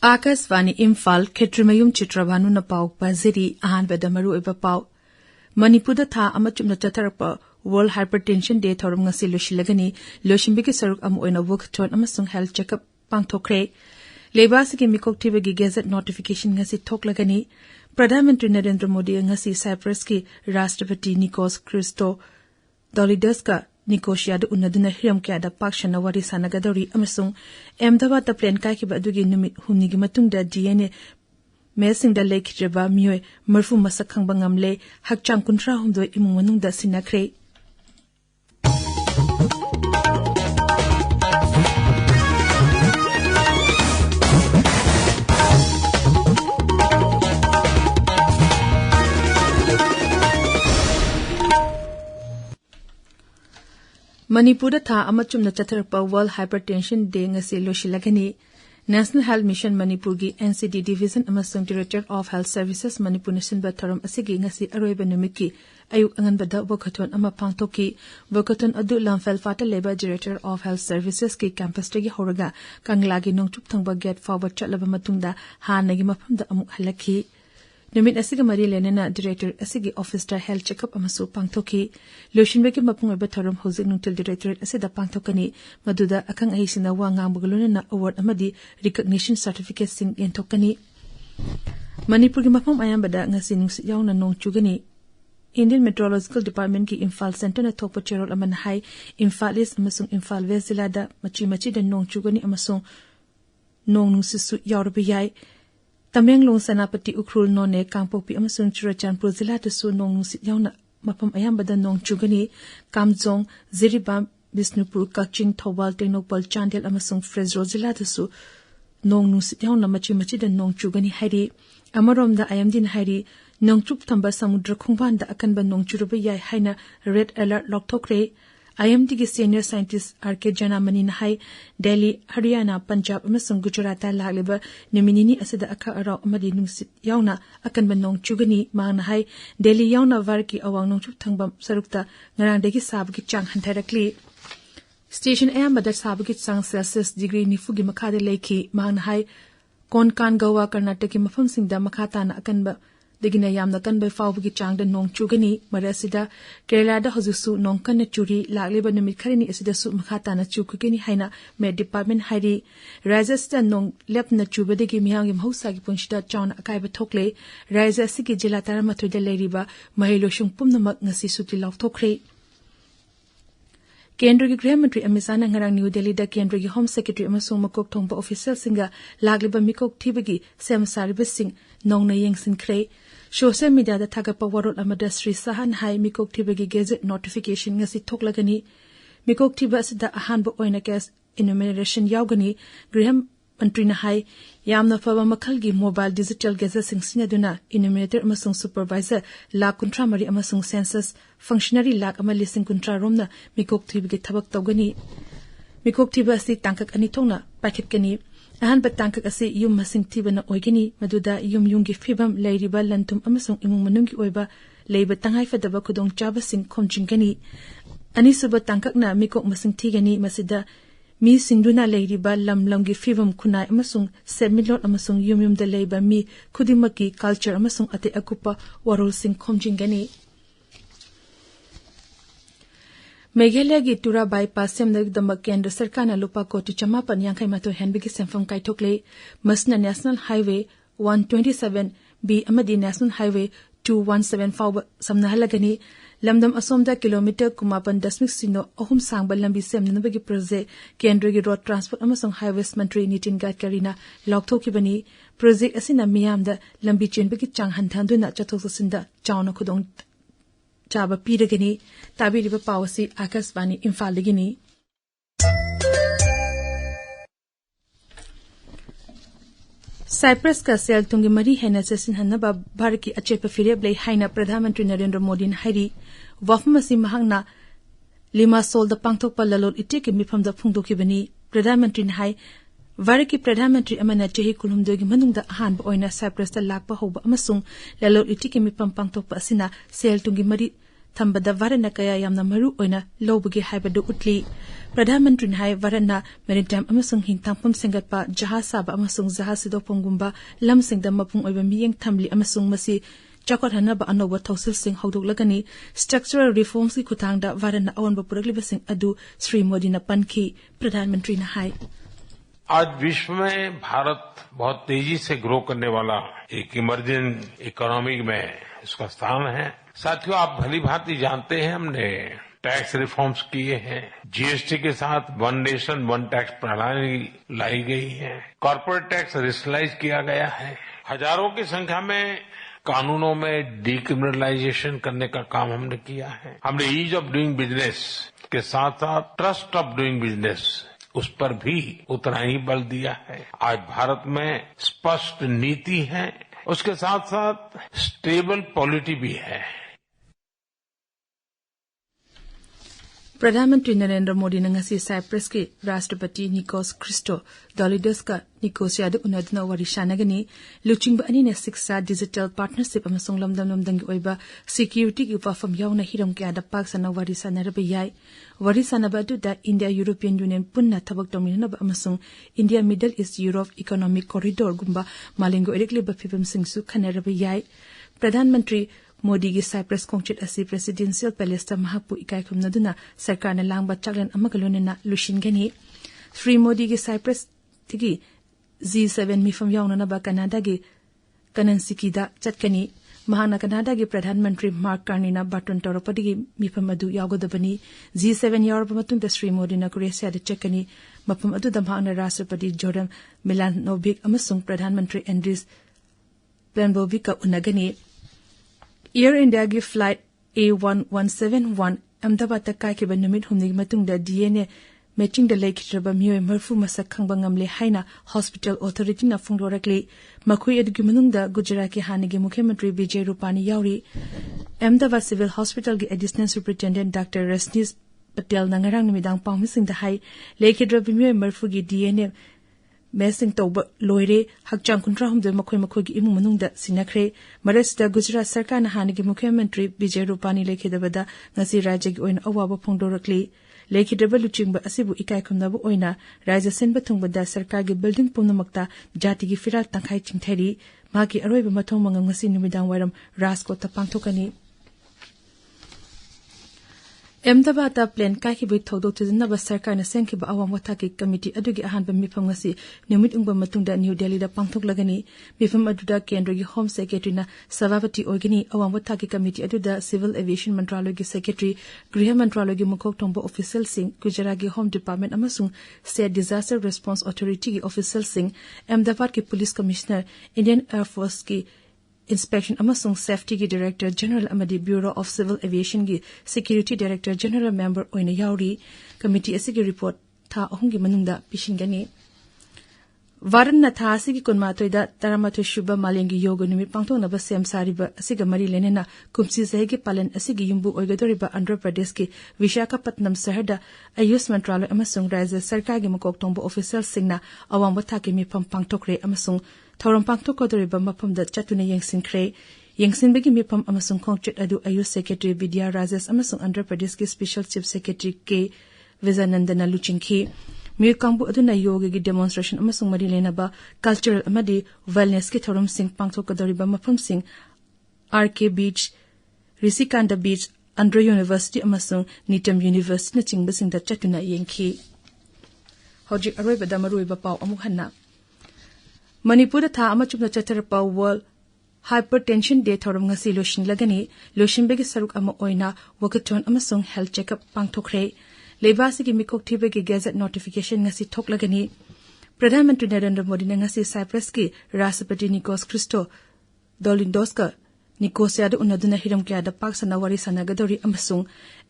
Akasvani Imphal Kshetrimayum Chitrabhanu na pau paziri ahanbada maru iba pau Manipuri tha amachumna chatarapa World Hypertension Day thorum ngasi loshilagani loshimbiki saruk am oina workathon amasung health checkup pangthokre lebasiki mikokthibagi gazette notification ngasi thoklagani Pradhan Mantri Narendra Modi ngasi Cyprus ki Rashtrapati Nikos Christodoulides ka Nicosia unaduna hiram kya da pakshana wari sanagadori amasung Ahmedabad ta plane kai ki badugi numit humni gi matungda DNA mesing da lekhreba mioi marfu masakhang bangamle hakchang kuntra humdoi imung manungda sinakre Manipuri tha amachumna chatarpa World Hypertension Day ngasi loshilagani National Health Mission Manipur gi NCD Division amasung Director of Health Services Manipur National Thorum asigi ngasi aroiba numiki ayuk anganbada workathon ama pangthoki workathon adu Imphal fata Labor Director of Health Services ki campus tagi horaga kanglagi nongchup thangba get forward chatlaba matungda hanagi mafamda amuk halaki Numit asigi mari lenena Director asigi Office da Health Checkup amasu pangthoki Loshinbeki mapung iba thorum housing nungtil Directorate asida pangthokani maduda akang ahisina wa ngambugaluna award amadi recognition certificate sing yenthokani Manipur gi mapum ayambada ngasi nungsi yauna nongchugani Indian Meteorological Department ki Imphal Center na thokpa cherol aman hai Imphal East amasung Imphal West zila da machi da nongchugani amasung nong nungsisu yawrabiyai Tamenglong Sanapati Ukrul None Kangpopi amasung Churachandpur zila tasu nong nungsit yauna mapam ayambada nong chugani Kamjong Ziribam Bisnupur Kaching Thobal Tengnopal Chandel amasung Fresro zila tasu nong nungsit yauna machi da nong chugani hairi Amarom da ayamdin hairi nongchup thamba samudra khungban da akanba nongchuruba yai haina red alert lokthokre IMD ki senior scientist RK Janamani na hai Delhi Haryana Punjab amasung Gujarat lagleba niminini asida akha araw amadi nungsit yauna akanba nong chugani mangna hai Delhi yauna warki awang nongchup thangba sarukta ngarangdegi sabgi chang hantarakli station ayambada sabgi chang Celsius degree nifugi makhade leiki mangna hai Konkan Goa Karnataka mafam singda makhata na akanba Digina yamna kanba fawgi changda nong chugani marasida Kerala da hozusu nong kanna churi lagleba numit kharini asida su makhata na chukugini haina Med Department hairi Rajasthan nong lepna chubadegi mihangi mhausa gi punchida chawna akaiba thokle Rajasthan gi jila taramathoida leiriba mahiloshung pumnamak ngasi suti lawthokre Kendra ki Gृह मंत्री Amit Shah ngarang New Delhi da Kendra ki Home Secretary amasung makok thongba official singa lagliba mikok thibagi semsariba sing nong na yengsin khrei social media da thagapa warol amada Sri Sahan hai mikok thibagi gazette notification ngasi thoklagani mikok thiba asida ahanba oina case enumeration yaugani Gृह मंत्री na hai yamna faba makhalgi mobile digital gazette sing sinaduna enumerator amasung supervisor lakh kuntra mari amasung census functionary lakh ama lising kuntra romna mikok thibagi thabak tawgani mikok thiba asi tangkak ani thongna pakhit ahan ba tangkak asi yum masing thibana oigini maduda yumgi fibam leiriba lantum amasung imung manunggi oiba leiba tangai fadaba khudong chaba sing khomjingani ani suba tangkak na mikok masing thigani masida mi singduna leiriba lamlamgi fibam kunai amasung semilot amasung yum da leiba mi khudimaki culture amasung ate akupa warol sing khomjingani Meghalaya gi Tura bypass semnak dama Kendra Sarkar na lupa koti chamapan yang kai mato henbigi semfam kai thokle masna National Highway 127 B amadi National Highway 217 fawba samna halagani lamdam asomda kilometer kumapan dasmik sino ahum sangba lambi semnabagi project Kendra gi road transport amasong highways mantri Nitin Gadkari na lokthokibani project asina miyamda lambi chenbagi chang hanthanduna chathosasinda chawna khudong chaba piragani tabiriba pawasi Akasvani Imphal digini Cyprus ka sel tungi mari hena sesin hanaba Bharat ki achepa fireb lei haina Pradhan Mantri Narendra Modi hairi wafmasi mahangna lima sol da pangthok pa lalol iteke mifam da phungdoki bani Pradhan Mantri hai Bharat ki Pradhan Mantri amana chehi kulumdogi manungda ahan ba oina Cyprus da lakpa hoba amasung lalol iteke mifam pangthok pa asina sel tungi mari thambada varana kaya yamna maru oina lobagi haibadu utli Pradhanmantri hai varana maritime amasung hingtangpam sengatpa jahaz saba amasung jahaz sidopongumba lamsingda mapung oiba miyeng thamli amasung masi chakot hanaba anoba thausil sing haudoklagani structural reforms ki khutangda varana awanba purakliba sing adu Sri Modi na panki Pradhanmantri na hai आज विश्व में भारत बहुत तेजी से grow करने वाला एक emerging economy में इसका स्थान है। साथियों, आप भली भांति जानते हैं हमने टैक्स रिफॉर्म्स किए हैं, जीएसटी के साथ वन नेशन वन टैक्स प्रणाली लाई गई है, कॉर्पोरेट टैक्स रेशनलाइज किया गया है, हजारों की संख्या में कानूनों में डीक्रिमिनलाइजेशन करने का काम हमने किया है। हमने ईज ऑफ डूइंग बिजनेस के साथ साथ ट्रस्ट ऑफ डूइंग बिजनेस उस पर भी उतना ही बल दिया है। आज भारत में स्पष्ट नीति है, उसके साथ साथ स्टेबल पॉलिटी भी है। प्रधानमंत्री नरेंद्र मोदी ने ngasi साइप्रस के राष्ट्रपति निकोस क्रिस्टो डॉलिडस का निकोसिया द उनदना वरी शानगनी लुचिंग अनि ने शिक्षा डिजिटल पार्टनरशिप अमसों लमदम की ओइबा सिक्योरिटी की वाफम यावना हिरम के आदा पाक सना वरी सानरब याय वरी सानबा दु द इंडिया यूरोपियन यूनियन पुन्ना थबक तोमिनब अमसों India Middle East Europe economic corridor गुम्बा मालिंगो एरेक्ले बफिबम सिंगसु खनरब याय प्रधानमंत्री मोदी की साइप्रस खोंचित असी प्रेसिडेंशियल पैलेस महापु इकाई खुमनदुना सरकार ने लांगबा चागलन अमगलोनेना लुशिनगनी श्री मोदी की साइप्रस तिगी G7 मिफम यावननबा कनाडा की कननसिकीदा चटकनी महाना कनाडा की प्रधानमंत्री मार्क कार्नीना बाटन तौरपदगी मिफम अदु यावगदबनी G7 यावरब मतुंग श्री मोदी ना क्रोएशिया द चटकनी मफम अदु दमाना राष्ट्रपति जोर्डन मिलानोविक अमसुंग प्रधानमंत्री एंड्रिस प्लेनबोविक का उनगनी एयर इंडिया की फ्लाइट A1171 अहमदाबाद तक कायखिबा नुमित हुमनि मतुंगदा DNA मैचिंग द लेखित्रबा मियोय मरफु मसक खंगबा ngamle हाइना हॉस्पिटल अथॉरिटी ना फुंगदोरकले मखुई अदुगी मनुंगदा गुजरात के हानिगे मुख्यमंत्री विजय रूपानी यावरी अहमदाबाद सिविल हॉस्पिटल की additional superintendent doctor Rajneesh Patel नंगरांग निमिदांग पाउमिसिंग द हाई लेखित्रबा मियोय मरफु की DNA मैसिंग तौब लोइरे हकचांग कुंट्रा हमदे मखोई की इमु मनुंगदा सिनखरे मरसदा गुजरात सरकार ना हानिगे मुख्यमंत्री विजय रूपानी लेखिदबदा ngasi राज्य की ओइन अवाबा फोंगदोरकले लेखिदबा लुचिंगबा असिबु इकाई खुमनबु ओइना राज्य सेनबा थुंगबदा सरकार की बिल्डिंग पुनमक्ता जाति की फिराल तंखाई चिंथैरी माकी अरोइबा मथोंग मंगंग ngasi नुमिदांग वायरम रासको तपांगथोकनी अहमदाबाद प्लेन कायखिबु थौदोक थिजनबा सरकार ने सेंखिबा अवांग वथाकी कमिटी अदुगी अहानबा मिफम ngasi नुमित उंगबा मतुंगदा न्यू दिल्ली दा पांगथोकलगनी मिफम अदुदा केंद्र की होम सेक्रेटरी ना सभापति ओगनी अवांग वथाकी कमिटी अदुदा सिविल एविएशन मंत्रालय की सेक्रेटरी गृह मंत्रालय की मुखोक थोंबा ऑफिशियल सिंह गुजरात की होम डिपार्टमेंट अमसुंग स्टेट डिजास्टर रिस्पांस अथॉरिटी की ऑफिशियल सिंह अहमदाबाद के पुलिस कमिश्नर इंडियन एयरफोर्स की इंस्पेक्शन अमसुंग सेफ्टी की डायरेक्टर जनरल अमदी ब्यूरो ऑफ सिविल एविएशन की सिक्योरिटी डायरेक्टर जनरल मेंबर ओइना यावरी कमिटी असी की रिपोर्ट था अहुंगी मनुंगदा पिशिंगनी वारन था असी की कुनमातोइदा तरामाथोइ शुबा मालेंगी योग नुमि पांगथोंगनबा सेम सारिबा असिगा मरी लेनेना कुमसी सहेगी पालन असिगी युम्बु ओइगदोरिबा आंध्र प्रदेश के विशाखापट्टनम शहरदा आयुष मंत्रालय अमसुंग राज्य सरकार की मकोक तोंबा ऑफिशियल सिंगना अवांग वथाकी मिफम पांगथोकरे अमसुंग थौरम पांगथोकदोरिबा मफमदा चतुने यंगसिनख्रे यंगसिनबगी मिफम अमसुंग खोंगचित अदु आयुष सेक्रेटरी विद्या राजेश अमसुंग आंध्र प्रदेश के स्पेशल चीफ सेक्रेटरी के विजयनंदना लुचिंखी मिर कांगबु अदुना योग की डेमोन्स्ट्रेशन अमसुंग मरी लेनबा कल्चरल अमदी वेलनेस के थौरम सिंग पांगथोकदोरिबा मफम सिंग आरके बीच ऋषिकांत बीच आंध्र यूनिवर्सिटी अमसुंग नीटम यूनिवर्सिटी न चिंगबसिंगदा चतुना यंखी हौजिक अरोइबदा मरुइबा पाउ अमुक हन्ना मणिपुर था अमचुम चतरपा वर्ल्ड हाइपरटेंशन डे थौरम ngasi लोशिनलगनी लोशिनबेगी सरुक अमा ओइना वकथोन अमसुंग हेल्थ चेकअप पांगथोखरे लेबासी की मिकोक थिबेगी गैजेट नोटिफिकेशन ngasi थोकलगनी प्रधानमंत्री नरेंद्र मोदी ने ngasi साइप्रस की राष्ट्रपति निकोस क्रिस्टो डोलिंडोस का निकोसियाद उनदुना हिरम क्यादा पाक सनावरी सनागदोरी अमसुंग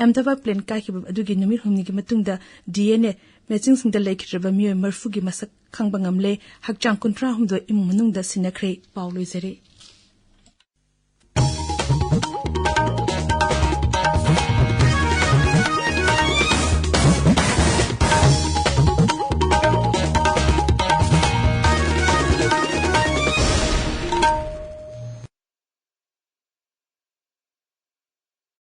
अहमदाबाद प्लेन कायखिबा अदुगी नुमित हुमनिगी मतुंगदा DNA मैचिंग सिंगदा लेखित्रबा मियोय मरफुगी मसक खंगबा ngamle hakchang kuntra humdo इमु मनुंगदा सिनखरे पाउलोइजरे